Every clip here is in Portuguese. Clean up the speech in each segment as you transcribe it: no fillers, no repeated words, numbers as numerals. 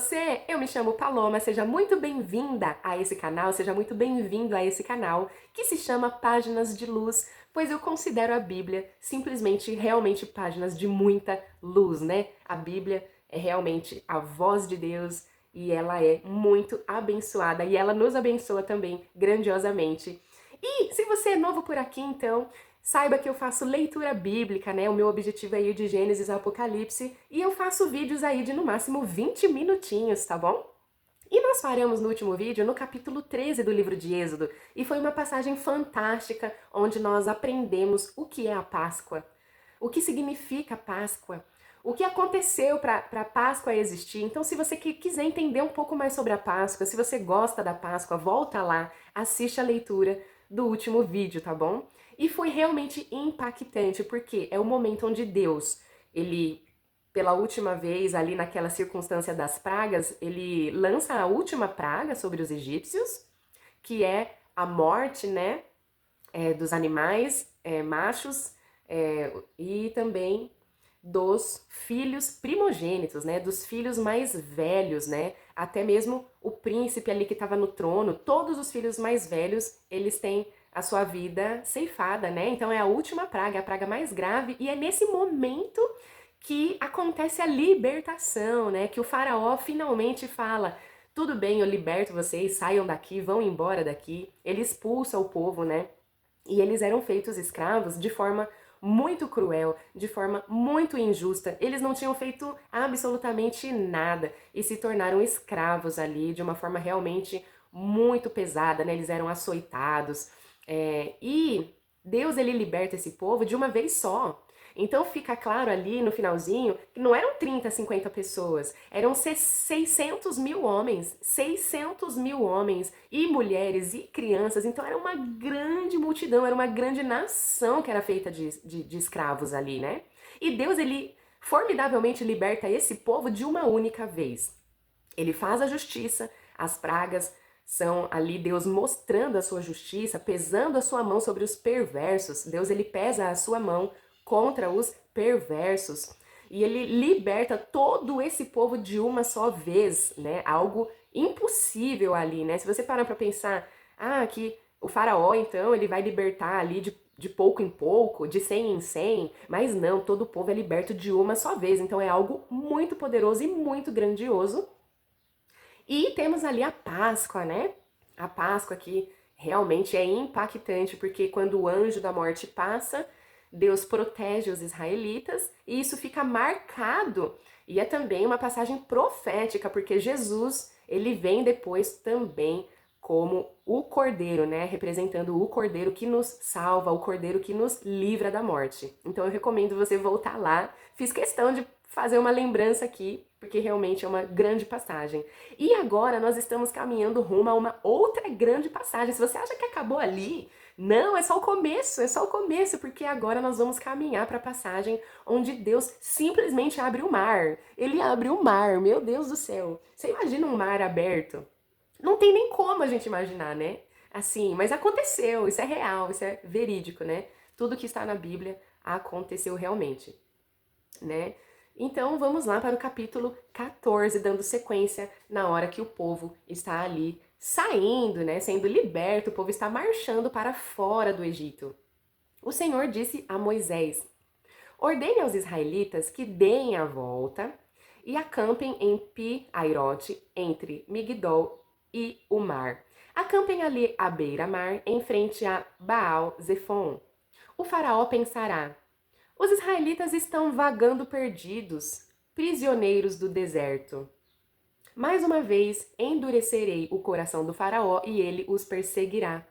você? Eu me chamo Paloma, seja muito bem-vinda a esse canal, seja muito bem-vindo a esse canal que se chama Páginas de Luz, pois eu considero a Bíblia simplesmente, realmente páginas de muita luz, né? A Bíblia é realmente a voz de Deus e ela é muito abençoada e ela nos abençoa também grandiosamente. E se você é novo por aqui, então, saiba que eu faço leitura bíblica, né? O meu objetivo é ir de Gênesis a Apocalipse e eu faço vídeos aí de no máximo 20 minutinhos, tá bom? E nós paramos no último vídeo no capítulo 13 do livro de Êxodo e foi uma passagem fantástica onde nós aprendemos o que é a Páscoa, o que significa a Páscoa, o que aconteceu para a Páscoa existir. Então, se você quiser entender um pouco mais sobre a Páscoa, se você gosta da Páscoa, volta lá, assiste a leitura do último vídeo, tá bom? E foi realmente impactante, porque é o momento onde Deus, ele, pela última vez, ali naquela circunstância das pragas, ele lança a última praga sobre os egípcios, que é a morte, né, dos animais machos e também dos filhos primogênitos, né, dos filhos mais velhos, né, até mesmo o príncipe ali que estava no trono, todos os filhos mais velhos, eles têm a sua vida ceifada, né? Então é a última praga, a praga mais grave, e é nesse momento que acontece a libertação, né? Que o faraó finalmente fala: tudo bem, eu liberto vocês, saiam daqui, vão embora daqui. Ele expulsa o povo, né? E eles eram feitos escravos de forma muito cruel, de forma muito injusta. Eles não tinham feito absolutamente nada e se tornaram escravos ali de uma forma realmente muito pesada, né? Eles eram açoitados. E Deus, ele liberta esse povo de uma vez só. Então fica claro ali no finalzinho que não eram 30, 50 pessoas, eram 600 mil homens, 600 mil homens e mulheres e crianças. Então era uma grande multidão, era uma grande nação que era feita de escravos ali, né? E Deus, ele formidavelmente liberta esse povo de uma única vez. Ele faz a justiça, as pragas são ali Deus mostrando a sua justiça, pesando a sua mão sobre os perversos. Deus, ele pesa a sua mão contra os perversos. E ele liberta todo esse povo de uma só vez, né? Algo impossível ali, né? Se você parar para pensar, que o faraó, então, ele vai libertar ali de pouco em pouco, de 100 em 100, mas não, todo o povo é liberto de uma só vez. Então é algo muito poderoso e muito grandioso. E temos ali a Páscoa, né? A Páscoa que realmente é impactante, porque quando o anjo da morte passa, Deus protege os israelitas e isso fica marcado. E é também uma passagem profética, porque Jesus, ele vem depois também como o Cordeiro, né? Representando o Cordeiro que nos salva, o Cordeiro que nos livra da morte. Então eu recomendo você voltar lá. Fiz questão de fazer uma lembrança aqui, porque realmente é uma grande passagem. E agora nós estamos caminhando rumo a uma outra grande passagem. Se você acha que acabou ali, não, é só o começo, porque agora nós vamos caminhar para a passagem onde Deus simplesmente abre o mar. Ele abre o mar, meu Deus do céu. Você imagina um mar aberto? Não tem nem como a gente imaginar, né? Assim, mas aconteceu, isso é real, isso é verídico, né? Tudo que está na Bíblia aconteceu realmente, né? Então vamos lá para o capítulo 14, dando sequência na hora que o povo está ali saindo, né? Sendo liberto, o povo está marchando para fora do Egito. O Senhor disse a Moisés: ordene aos israelitas que deem a volta e acampem em Pi-Airote, entre Migdol e o mar. Acampem ali à beira-mar, em frente a Baal-Zefon. O faraó pensará: os israelitas estão vagando perdidos, prisioneiros do deserto. Mais uma vez endurecerei o coração do faraó e ele os perseguirá.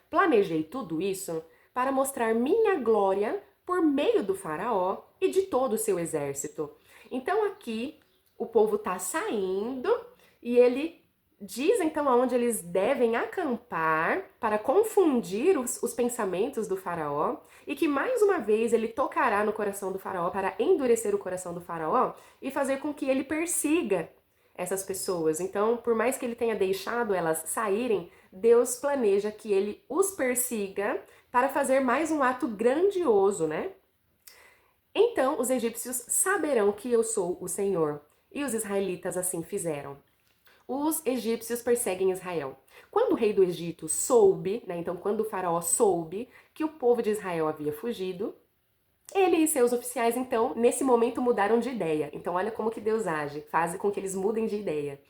Planejei tudo isso para mostrar minha glória por meio do faraó e de todo o seu exército. Então aqui o povo está saindo e ele diz então aonde eles devem acampar para confundir os pensamentos do faraó e que mais uma vez ele tocará no coração do faraó para endurecer o coração do faraó e fazer com que ele persiga essas pessoas. Então, por mais que ele tenha deixado elas saírem, Deus planeja que ele os persiga para fazer mais um ato grandioso, né? Então os egípcios saberão que eu sou o Senhor. E os israelitas assim fizeram. Os egípcios perseguem Israel. Quando o rei do Egito soube, né, então quando o faraó soube que o povo de Israel havia fugido, ele e seus oficiais, então, nesse momento mudaram de ideia. Então, olha como que Deus age, faz com que eles mudem de ideia.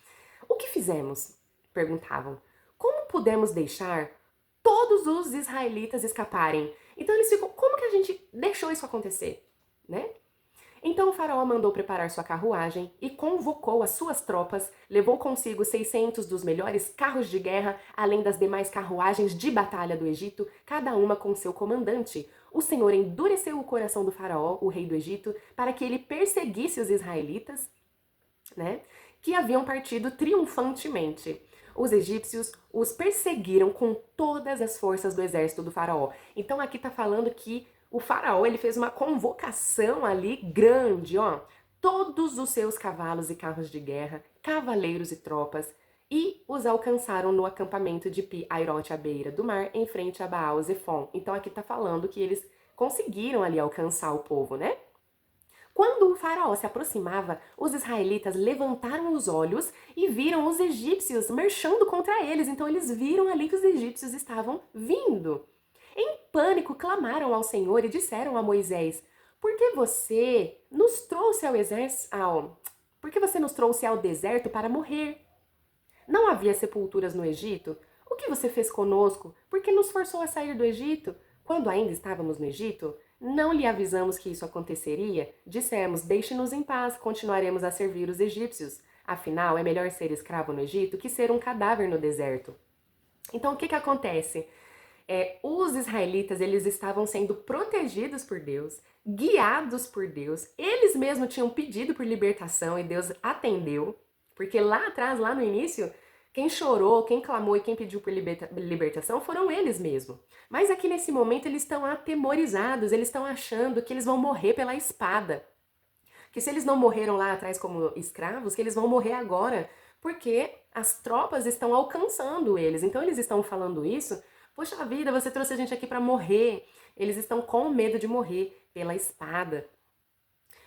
O que fizemos? Perguntavam. Como pudemos deixar todos os israelitas escaparem? Então eles ficam, como que a gente deixou isso acontecer, né? Então o faraó mandou preparar sua carruagem e convocou as suas tropas, levou consigo 600 dos melhores carros de guerra, além das demais carruagens de batalha do Egito, cada uma com seu comandante. O Senhor endureceu o coração do faraó, o rei do Egito, para que ele perseguisse os israelitas, né, que haviam partido triunfantemente. Os egípcios os perseguiram com todas as forças do exército do faraó. Então aqui tá falando que o faraó, ele fez uma convocação ali grande, ó. Todos os seus cavalos e carros de guerra, cavaleiros e tropas, e os alcançaram no acampamento de Pi-Airote à beira do mar, em frente a Baal-Zephon. Então aqui tá falando que eles conseguiram ali alcançar o povo, né? Quando o faraó se aproximava, os israelitas levantaram os olhos e viram os egípcios marchando contra eles. Então eles viram ali que os egípcios estavam vindo. Em pânico, clamaram ao Senhor e disseram a Moisés: Por que você nos trouxe ao exército, Por que você nos trouxe ao deserto para morrer? Não havia sepulturas no Egito? O que você fez conosco? Por que nos forçou a sair do Egito? Quando ainda estávamos no Egito? Não lhe avisamos que isso aconteceria? Dissemos: Deixe-nos em paz, continuaremos a servir os egípcios. Afinal, é melhor ser escravo no Egito que ser um cadáver no deserto. Então, o que acontece? Os israelitas, eles estavam sendo protegidos por Deus, guiados por Deus. Eles mesmos tinham pedido por libertação e Deus atendeu. Porque lá atrás, lá no início, quem chorou, quem clamou e quem pediu por libertação foram eles mesmos. Mas aqui nesse momento eles estão atemorizados, eles estão achando que eles vão morrer pela espada. Que se eles não morreram lá atrás como escravos, que eles vão morrer agora, porque as tropas estão alcançando eles. Então eles estão falando isso: Poxa vida, você trouxe a gente aqui para morrer. Eles estão com medo de morrer pela espada.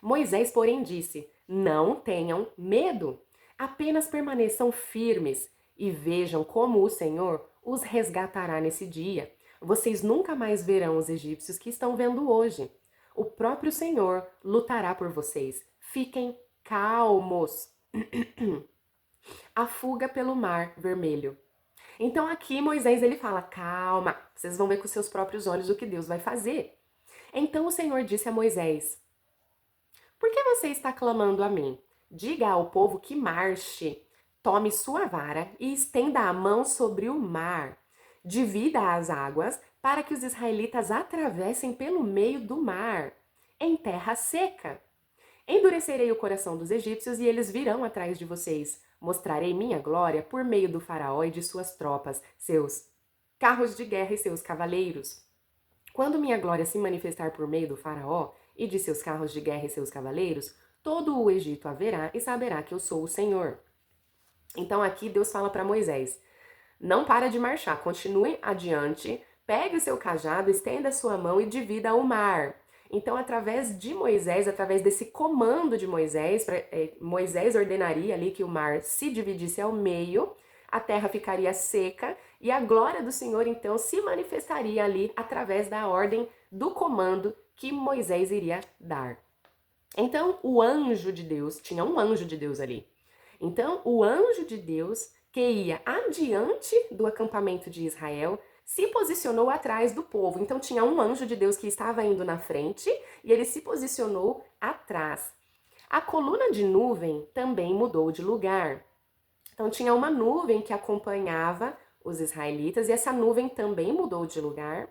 Moisés, porém, disse: Não tenham medo. Apenas permaneçam firmes e vejam como o Senhor os resgatará nesse dia. Vocês nunca mais verão os egípcios que estão vendo hoje. O próprio Senhor lutará por vocês. Fiquem calmos. A fuga pelo Mar Vermelho. Então aqui Moisés ele fala: calma, vocês vão ver com seus próprios olhos o que Deus vai fazer. Então o Senhor disse a Moisés: Por que você está clamando a mim? Diga ao povo que marche, tome sua vara e estenda a mão sobre o mar. Divida as águas para que os israelitas atravessem pelo meio do mar, em terra seca. Endurecerei o coração dos egípcios e eles virão atrás de vocês. Mostrarei minha glória por meio do faraó e de suas tropas, seus carros de guerra e seus cavaleiros. Quando minha glória se manifestar por meio do faraó e de seus carros de guerra e seus cavaleiros, todo o Egito a verá e saberá que eu sou o Senhor. Então aqui Deus fala para Moisés: não para de marchar, continue adiante, pegue o seu cajado, estenda a sua mão e divida o mar. Então, através de Moisés, através desse comando de Moisés, Moisés ordenaria ali que o mar se dividisse ao meio, a terra ficaria seca e a glória do Senhor, então, se manifestaria ali através da ordem do comando que Moisés iria dar. Então, o anjo de Deus, tinha um anjo de Deus ali. Então, o anjo de Deus, que ia adiante do acampamento de Israel, se posicionou atrás do povo. Então tinha um anjo de Deus que estava indo na frente e ele se posicionou atrás. A coluna de nuvem também mudou de lugar. Então tinha uma nuvem que acompanhava os israelitas e essa nuvem também mudou de lugar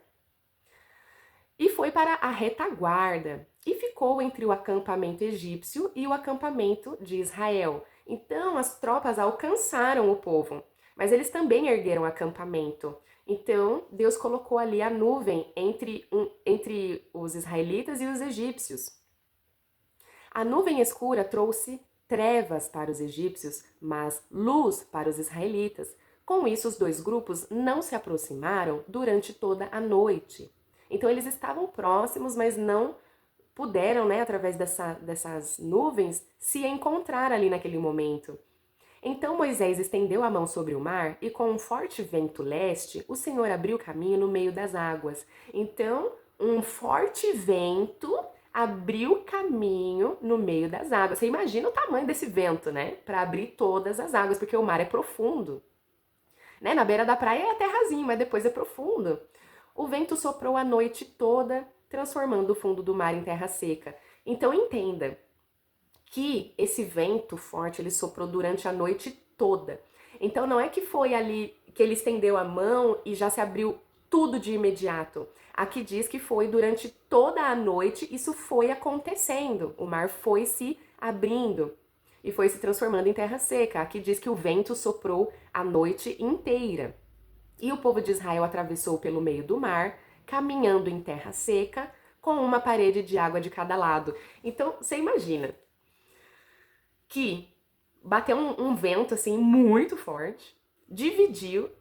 e foi para a retaguarda e ficou entre o acampamento egípcio e o acampamento de Israel. Então as tropas alcançaram o povo, mas eles também ergueram acampamento. Então, Deus colocou ali a nuvem entre os israelitas e os egípcios. A nuvem escura trouxe trevas para os egípcios, mas luz para os israelitas. Com isso, os dois grupos não se aproximaram durante toda a noite. Então, eles estavam próximos, mas não puderam, né, através dessas nuvens, se encontrar ali naquele momento. Então Moisés estendeu a mão sobre o mar e com um forte vento leste, o Senhor abriu caminho no meio das águas. Então, um forte vento abriu caminho no meio das águas. Você imagina o tamanho desse vento, né? Para abrir todas as águas, porque o mar é profundo. Né? Na beira da praia é até rasinho, mas depois é profundo. O vento soprou a noite toda, transformando o fundo do mar em terra seca. Então entenda que esse vento forte ele soprou durante a noite toda. Então não é que foi ali que ele estendeu a mão e já se abriu tudo de imediato. Aqui diz que foi durante toda a noite, isso foi acontecendo. O mar foi se abrindo e foi se transformando em terra seca. Aqui diz que o vento soprou a noite inteira. E o povo de Israel atravessou pelo meio do mar, caminhando em terra seca, com uma parede de água de cada lado. Então, você imagina que bateu um vento assim muito forte, dividiu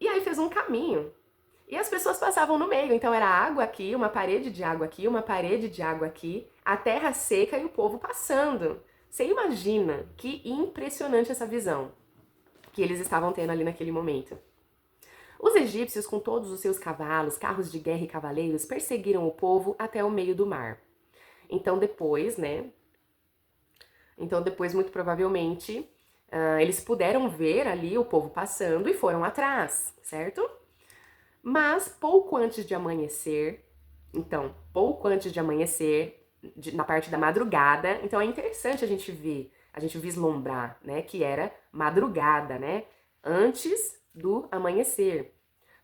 e aí fez um caminho. E as pessoas passavam no meio, então era água aqui, uma parede de água aqui, uma parede de água aqui, a terra seca e o povo passando. Você imagina que impressionante essa visão que eles estavam tendo ali naquele momento. Os egípcios, com todos os seus cavalos, carros de guerra e cavaleiros, perseguiram o povo até o meio do mar. Então depois, muito provavelmente, eles puderam ver ali o povo passando e foram atrás, certo? Mas pouco antes de amanhecer, na parte da madrugada, então é interessante a gente ver, a gente vislumbrar, né, que era madrugada, né, antes do amanhecer.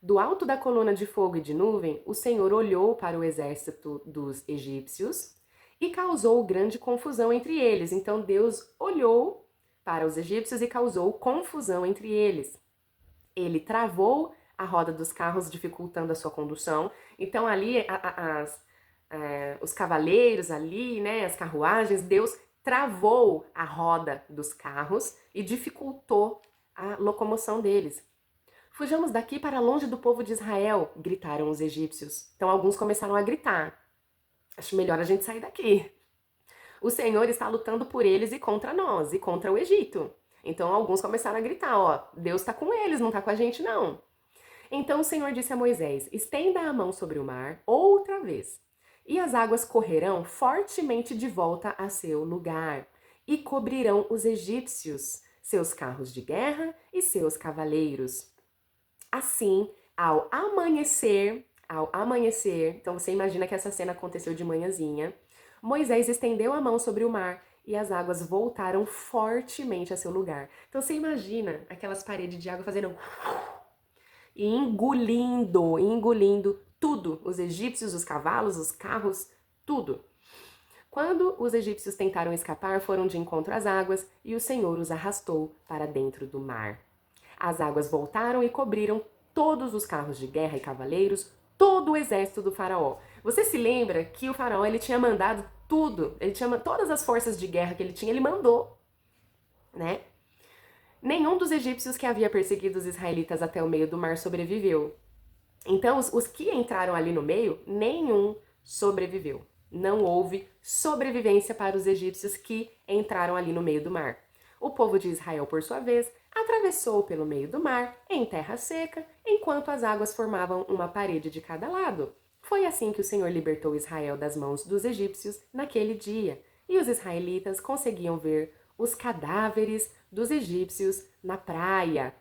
Do alto da coluna de fogo e de nuvem, o Senhor olhou para o exército dos egípcios e causou grande confusão entre eles. Então Deus olhou para os egípcios e causou confusão entre eles. Ele travou a roda dos carros, dificultando a sua condução. Então ali os cavaleiros ali, né, as carruagens, Deus travou a roda dos carros e dificultou a locomoção deles. Fujamos daqui para longe do povo de Israel, gritaram os egípcios. Então alguns começaram a gritar. Acho melhor a gente sair daqui. O Senhor está lutando por eles e contra nós, e contra o Egito. Então alguns começaram a gritar, ó, Deus está com eles, não está com a gente não. Então o Senhor disse a Moisés, estenda a mão sobre o mar outra vez, e as águas correrão fortemente de volta a seu lugar, e cobrirão os egípcios, seus carros de guerra e seus cavaleiros. Assim, ao amanhecer, então você imagina que essa cena aconteceu de manhãzinha, Moisés estendeu a mão sobre o mar e as águas voltaram fortemente a seu lugar. Então você imagina aquelas paredes de água fazendo e engolindo tudo, os egípcios, os cavalos, os carros, tudo. Quando os egípcios tentaram escapar, foram de encontro às águas e o Senhor os arrastou para dentro do mar. As águas voltaram e cobriram todos os carros de guerra e cavaleiros, todo o exército do faraó. Você se lembra que o faraó ele tinha mandado tudo, todas as forças de guerra que ele tinha, ele mandou, né? Nenhum dos egípcios que havia perseguido os israelitas até o meio do mar sobreviveu. Então, os que entraram ali no meio, nenhum sobreviveu. Não houve sobrevivência para os egípcios que entraram ali no meio do mar. O povo de Israel, por sua vez, atravessou pelo meio do mar, em terra seca, enquanto as águas formavam uma parede de cada lado. Foi assim que o Senhor libertou Israel das mãos dos egípcios naquele dia, e os israelitas conseguiam ver os cadáveres dos egípcios na praia.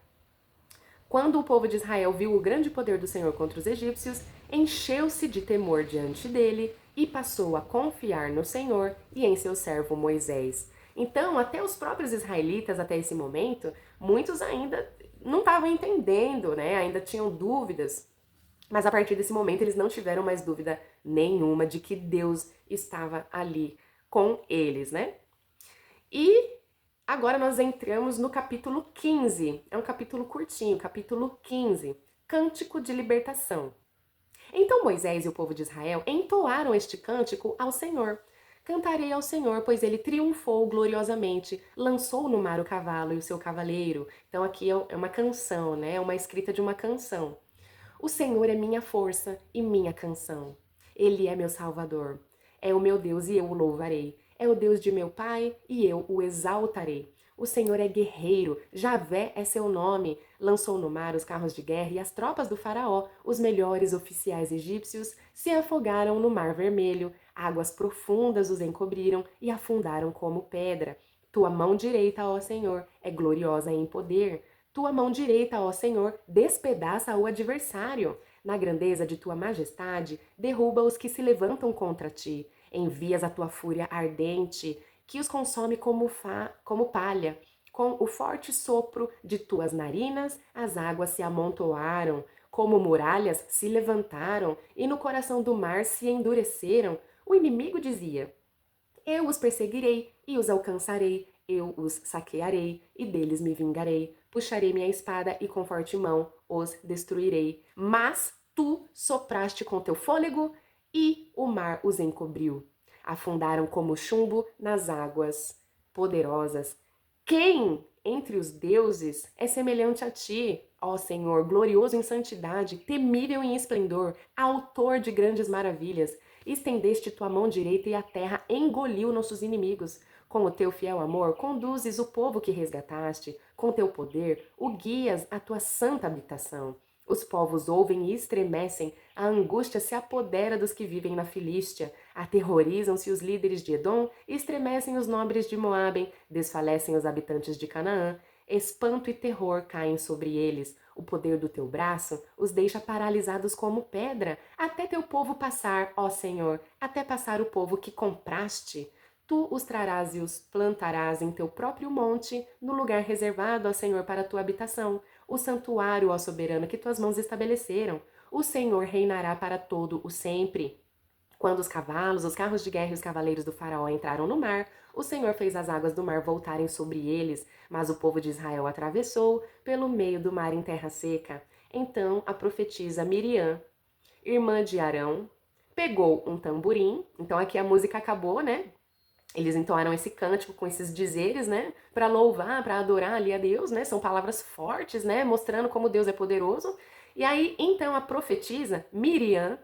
Quando o povo de Israel viu o grande poder do Senhor contra os egípcios, encheu-se de temor diante dele e passou a confiar no Senhor e em seu servo Moisés. Então, até os próprios israelitas, até esse momento, muitos ainda não estavam entendendo, né? Ainda tinham dúvidas. Mas a partir desse momento, eles não tiveram mais dúvida nenhuma de que Deus estava ali com eles, né? E agora nós entramos no capítulo 15. É um capítulo curtinho, capítulo 15. Cântico de libertação. Então Moisés e o povo de Israel entoaram este cântico ao Senhor. Cantarei ao Senhor, pois ele triunfou gloriosamente, lançou no mar o cavalo e o seu cavaleiro. Então aqui é uma canção, né? É uma escrita de uma canção. O Senhor é minha força e minha canção. Ele é meu salvador. É o meu Deus e eu o louvarei. É o Deus de meu pai e eu o exaltarei. O Senhor é guerreiro, Javé é seu nome. Lançou no mar os carros de guerra e as tropas do faraó, os melhores oficiais egípcios, se afogaram no mar vermelho. Águas profundas os encobriram e afundaram como pedra. Tua mão direita, ó Senhor, é gloriosa em poder. Tua mão direita, ó Senhor, despedaça o adversário. Na grandeza de tua majestade, derruba os que se levantam contra ti. Envias a tua fúria ardente, que os consome como palha. Com o forte sopro de tuas narinas, as águas se amontoaram, como muralhas se levantaram, e no coração do mar se endureceram. O inimigo dizia: eu os perseguirei e os alcançarei, eu os saquearei e deles me vingarei. Puxarei minha espada e com forte mão os destruirei. Mas tu sopraste com teu fôlego e o mar os encobriu. Afundaram como chumbo nas águas poderosas. Quem entre os deuses é semelhante a ti, ó Senhor, glorioso em santidade, temível em esplendor, autor de grandes maravilhas? Estendeste tua mão direita e a terra engoliu nossos inimigos. Com o teu fiel amor, conduzes o povo que resgataste. Com teu poder, o guias à tua santa habitação. Os povos ouvem e estremecem, a angústia se apodera dos que vivem na Filístia. Aterrorizam-se os líderes de Edom, estremecem os nobres de Moabe, desfalecem os habitantes de Canaã. Espanto e terror caem sobre eles. O poder do teu braço os deixa paralisados como pedra, até teu povo passar, ó Senhor, até passar o povo que compraste. Tu os trarás e os plantarás em teu próprio monte, no lugar reservado, ó Senhor, para a tua habitação, o santuário, ó soberano, que tuas mãos estabeleceram. O Senhor reinará para todo o sempre. Quando os cavalos, os carros de guerra e os cavaleiros do faraó entraram no mar, o Senhor fez as águas do mar voltarem sobre eles, mas o povo de Israel atravessou pelo meio do mar em terra seca. Então a profetisa Miriam, irmã de Arão, pegou um tamborim. Então aqui a música acabou, né? Eles entoaram esse cântico com esses dizeres, né? Para louvar, para adorar ali a Deus, né? São palavras fortes, né? Mostrando como Deus é poderoso. E aí, então, a profetisa Miriam,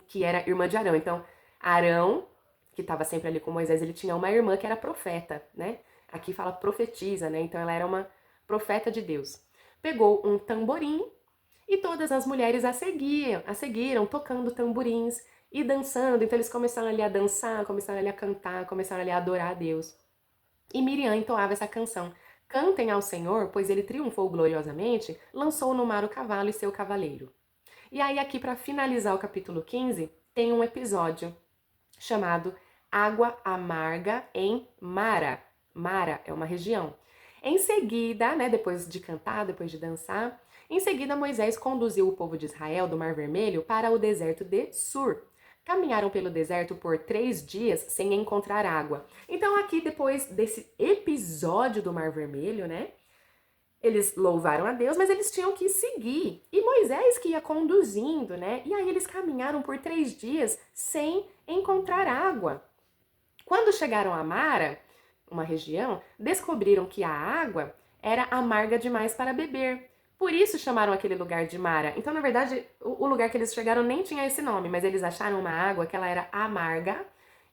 que era irmã de Arão. Então, Arão, que estava sempre ali com Moisés, ele tinha uma irmã que era profeta, né? Aqui fala profetisa, né? Então, ela era uma profeta de Deus. Pegou um tamborim e todas as mulheres a seguiram tocando tamborins e dançando. Então, eles começaram ali a dançar, começaram ali a cantar, começaram ali a adorar a Deus. E Miriam entoava essa canção. Cantem ao Senhor, pois ele triunfou gloriosamente, lançou no mar o cavalo e seu cavaleiro. E aí, aqui, para finalizar o capítulo 15, tem um episódio chamado Água Amarga em Mara. Mara é uma região. Em seguida, né, depois de cantar, depois de dançar, em seguida Moisés conduziu o povo de Israel do Mar Vermelho para o deserto de Sur. Caminharam pelo deserto por 3 dias sem encontrar água. Então, aqui, depois desse episódio do Mar Vermelho, né, eles louvaram a Deus, mas eles tinham que seguir. E Moisés que ia conduzindo, né? E aí eles caminharam por 3 dias sem encontrar água. Quando chegaram a Mara, uma região, descobriram que a água era amarga demais para beber. Por isso chamaram aquele lugar de Mara. Então, na verdade, o lugar que eles chegaram nem tinha esse nome, mas eles acharam uma água que ela era amarga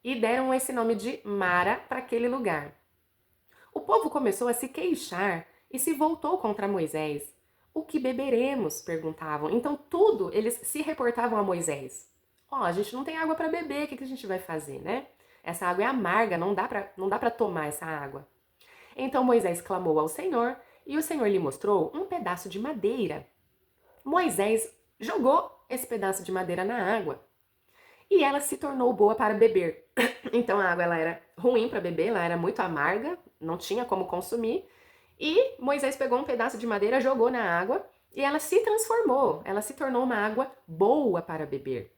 e deram esse nome de Mara para aquele lugar. O povo começou a se queixar e se voltou contra Moisés. O que beberemos? Perguntavam. Então tudo eles se reportavam a Moisés. Ó, a gente não tem água para beber, o que a gente vai fazer, né? Essa água é amarga, não dá para tomar essa água. Então Moisés clamou ao Senhor e o Senhor lhe mostrou um pedaço de madeira. Moisés jogou esse pedaço de madeira na água e ela se tornou boa para beber. Então a água ela era ruim para beber, ela era muito amarga, não tinha como consumir. E Moisés pegou um pedaço de madeira, jogou na água e ela se transformou, ela se tornou uma água boa para beber.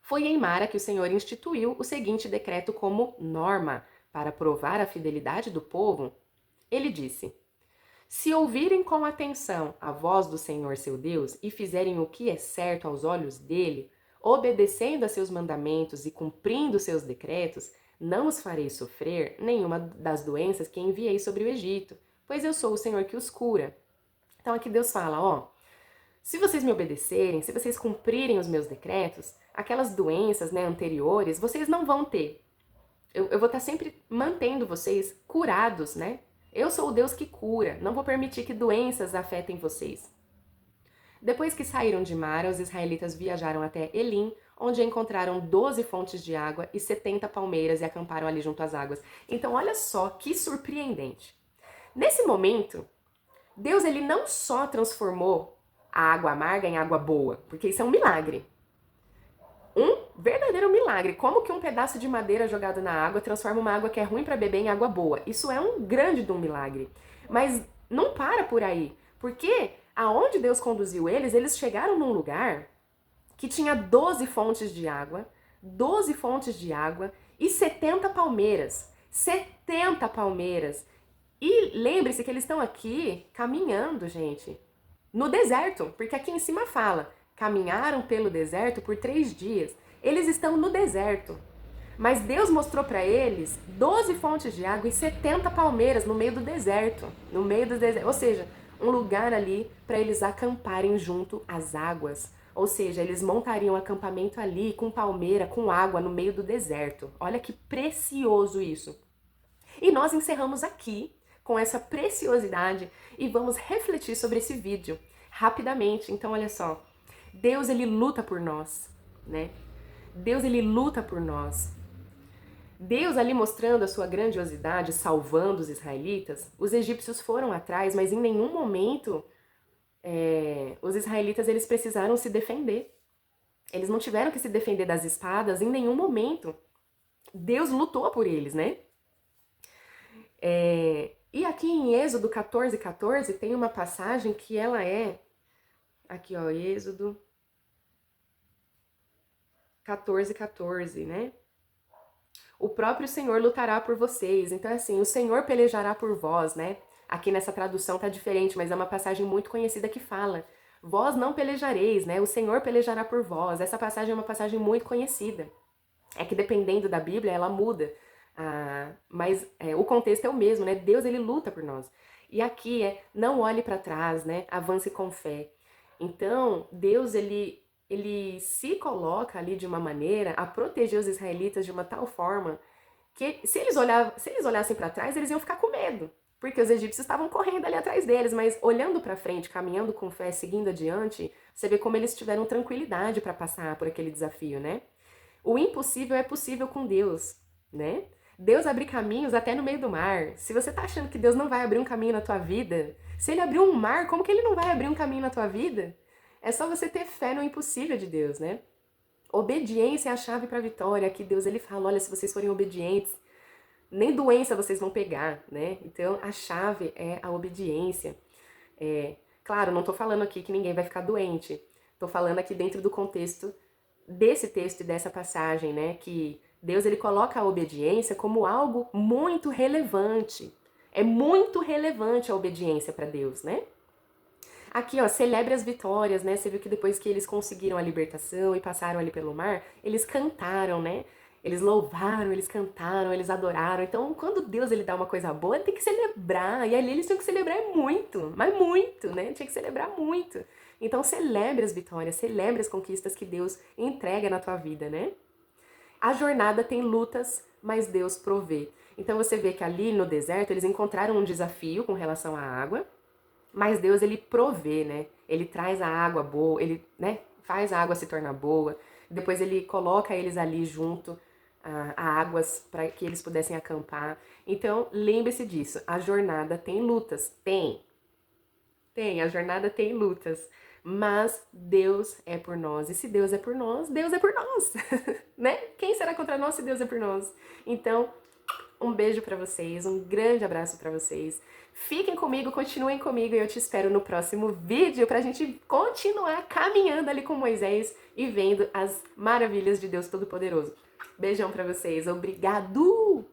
Foi em Mara que o Senhor instituiu o seguinte decreto como norma para provar a fidelidade do povo. Ele disse: se ouvirem com atenção a voz do Senhor seu Deus e fizerem o que é certo aos olhos dele, obedecendo a seus mandamentos e cumprindo seus decretos, não os farei sofrer nenhuma das doenças que enviei sobre o Egito, pois eu sou o Senhor que os cura. Então aqui Deus fala, ó, se vocês me obedecerem, se vocês cumprirem os meus decretos, aquelas doenças, né, anteriores, vocês não vão ter. Eu vou estar sempre mantendo vocês curados, né? Eu sou o Deus que cura, não vou permitir que doenças afetem vocês. Depois que saíram de Mara, os israelitas viajaram até Elim, onde encontraram 12 fontes de água e 70 palmeiras e acamparam ali junto às águas. Então, olha só que surpreendente. Nesse momento, Deus ele não só transformou a água amarga em água boa, porque isso é um milagre. Um verdadeiro milagre. Como que um pedaço de madeira jogado na água transforma uma água que é ruim para beber em água boa? Isso é um grande de um milagre. Mas não para por aí, porque aonde Deus conduziu eles, eles chegaram num lugar que tinha 12 fontes de água, 12 fontes de água e 70 palmeiras. 70 palmeiras. E lembre-se que eles estão aqui caminhando, gente, no deserto, porque aqui em cima fala, caminharam pelo deserto por 3 dias. Eles estão no deserto. Mas Deus mostrou para eles 12 fontes de água e 70 palmeiras no meio do deserto. No meio do deserto. Ou seja, um lugar ali para eles acamparem junto às águas. Ou seja, eles montariam um acampamento ali com palmeira, com água no meio do deserto. Olha que precioso isso. E nós encerramos aqui com essa preciosidade e vamos refletir sobre esse vídeo rapidamente. Então, olha só. Deus, ele luta por nós, né? Deus, ele luta por nós. Deus ali mostrando a sua grandiosidade, salvando os israelitas, os egípcios foram atrás, mas em nenhum momento os israelitas eles precisaram se defender. Eles não tiveram que se defender das espadas em nenhum momento. Deus lutou por eles, né? E aqui em Êxodo 14:14 tem uma passagem que ela é... Aqui, ó, Êxodo 14:14, né? O próprio Senhor lutará por vocês. Então, assim, o Senhor pelejará por vós, né? Aqui nessa tradução tá diferente, mas é uma passagem muito conhecida que fala: vós não pelejareis, né? O Senhor pelejará por vós. Essa passagem é uma passagem muito conhecida. É que dependendo da Bíblia, ela muda. Mas o contexto é o mesmo, né? Deus, ele luta por nós. E aqui não olhe para trás, né? Avance com fé. Então, Deus, ele se coloca ali de uma maneira a proteger os israelitas de uma tal forma que se eles olhassem para trás, eles iam ficar com medo, porque os egípcios estavam correndo ali atrás deles, mas olhando para frente, caminhando com fé, seguindo adiante, você vê como eles tiveram tranquilidade para passar por aquele desafio, né? O impossível é possível com Deus, né? Deus abre caminhos até no meio do mar. Se você tá achando que Deus não vai abrir um caminho na tua vida, se ele abriu um mar, como que ele não vai abrir um caminho na tua vida? É só você ter fé no impossível de Deus, né? Obediência é a chave para a vitória. Aqui Deus ele fala, olha, se vocês forem obedientes, nem doença vocês vão pegar, né? Então a chave é a obediência. Claro, não tô falando aqui que ninguém vai ficar doente. Tô falando aqui dentro do contexto desse texto e dessa passagem, né? Que Deus ele coloca a obediência como algo muito relevante. É muito relevante a obediência para Deus, né? Aqui, ó, celebre as vitórias, né? Você viu que depois que eles conseguiram a libertação e passaram ali pelo mar, eles cantaram, né? Eles louvaram, eles cantaram, eles adoraram. Então, quando Deus ele dá uma coisa boa, ele tem que celebrar. E ali eles tinham que celebrar muito, mas muito, né? Tinha que celebrar muito. Então, celebre as vitórias, celebre as conquistas que Deus entrega na tua vida, né? A jornada tem lutas, mas Deus provê. Então, você vê que ali no deserto eles encontraram um desafio com relação à água, mas Deus, ele provê, né? Ele traz a água boa, ele, né, faz a água se tornar boa. Depois ele coloca eles ali junto a águas para que eles pudessem acampar. Então, lembre-se disso. A jornada tem lutas. A jornada tem lutas. Mas Deus é por nós. E se Deus é por nós, Deus é por nós. Né? Quem será contra nós se Deus é por nós? Então, um beijo pra vocês, um grande abraço pra vocês. Fiquem comigo, continuem comigo e eu te espero no próximo vídeo pra gente continuar caminhando ali com Moisés e vendo as maravilhas de Deus Todo-Poderoso. Beijão pra vocês, obrigado!